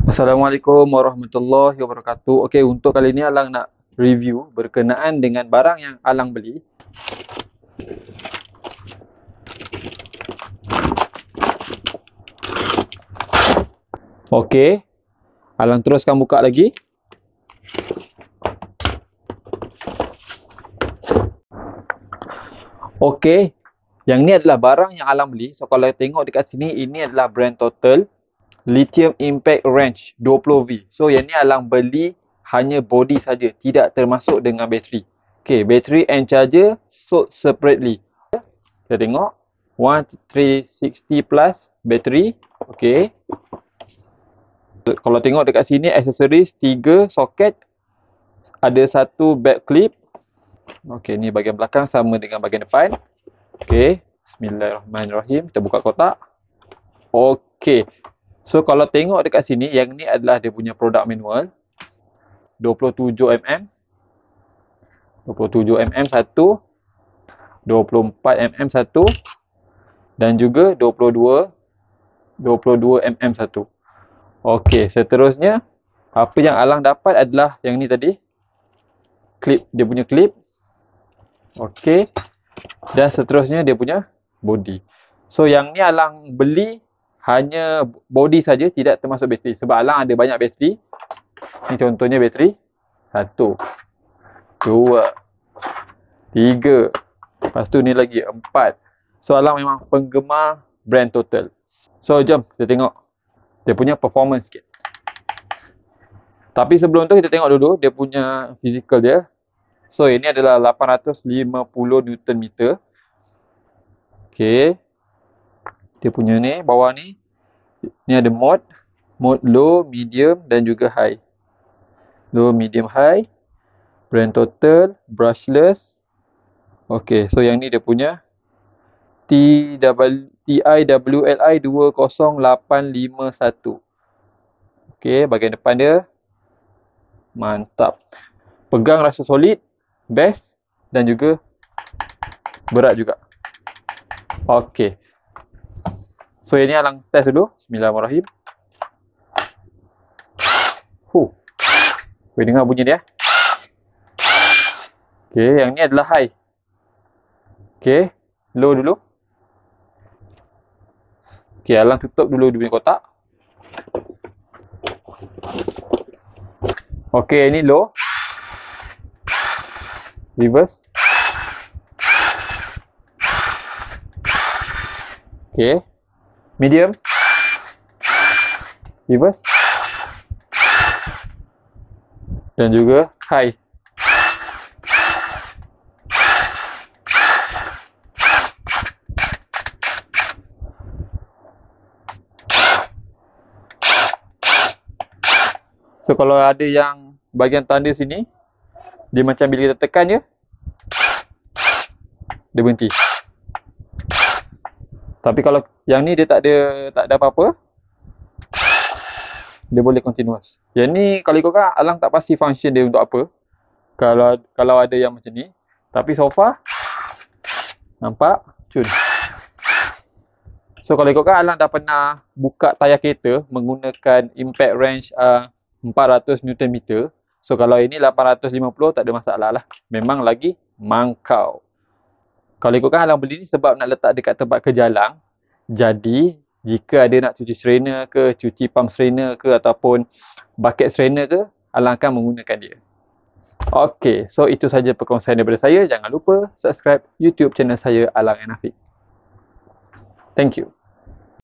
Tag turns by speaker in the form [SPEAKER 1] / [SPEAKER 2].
[SPEAKER 1] Assalamualaikum warahmatullahi wabarakatuh. Okey, untuk kali ni Alang nak review berkenaan dengan barang yang Alang beli. Okey, Alang teruskan buka lagi. Okey, yang ni adalah barang yang Alang beli. So kalau tengok dekat sini, ini adalah brand Total Lithium Impact Range 20V. So yang ni Alang beli hanya body saja, tidak termasuk dengan bateri. Okey, bateri and charger sold separately. Kita tengok 1360 plus bateri. Okey. Kalau tengok dekat sini aksesoris 3 soket, ada satu back clip. Okey, ni bahagian belakang sama dengan bahagian depan. Okey, bismillahirrahmanirrahim. Kita buka kotak. Okey. So kalau tengok dekat sini, yang ni adalah dia punya product manual. 27mm. 27mm satu, 24mm satu, dan juga 22mm satu. Okey, seterusnya apa yang Alang dapat adalah yang ni tadi. Clip, dia punya clip. Okey. Dan seterusnya dia punya body. So yang ni Alang beli hanya body saja, tidak termasuk bateri. Sebab Alang ada banyak bateri. Ni contohnya bateri. 1, 2, 3. Lepas tu ni lagi 4. So Alang memang penggemar brand Total. So jom kita tengok dia punya performance sikit. Tapi sebelum tu kita tengok dulu dia punya physical dia. So ini adalah 850 Newton meter. Okey. Dia punya ni bawah ni. Ni ada mode low, medium dan juga high. Low, medium, high. Brand Total, brushless. Okey, so yang ni dia punya TIWLI 20851. Okey, bahagian depan dia. Mantap. Pegang rasa solid, best dan juga berat juga. Okey. So yang ni Alang test dulu. Bismillahirrahmanirrahim. Boleh dengar bunyi dia. Okey, yang ni adalah high. Okey, low dulu. Okey, Alang tutup dulu dia punya kotak. Okey, ini low. Reverse. Okey. Medium. Reverse. Dan juga high. So kalau ada yang bahagian tanda sini, dia macam bila kita tekan je, dia berhenti. Tapi kalau yang ni dia tak ada apa-apa, dia boleh continuous. Yang ni kalau ikutkan Alang tak pasti function dia untuk apa. Kalau ada yang macam ni. Tapi so far nampak cun. So kalau ikutkan Alang dah pernah buka tayar kereta menggunakan impact range 400 Newton meter. So kalau ini 850 tak ada masalah lah. Memang lagi mangkau. Kalau ikutkan Alang beli ni sebab nak letak dekat tempat kejalang. Jadi jika ada nak cuci strainer ke, cuci pump strainer ke ataupun bucket strainer ke, Alang akan menggunakan dia. Okey, so itu saja perkongsian daripada saya. Jangan lupa subscribe YouTube channel saya Alang and Afiq. Thank you.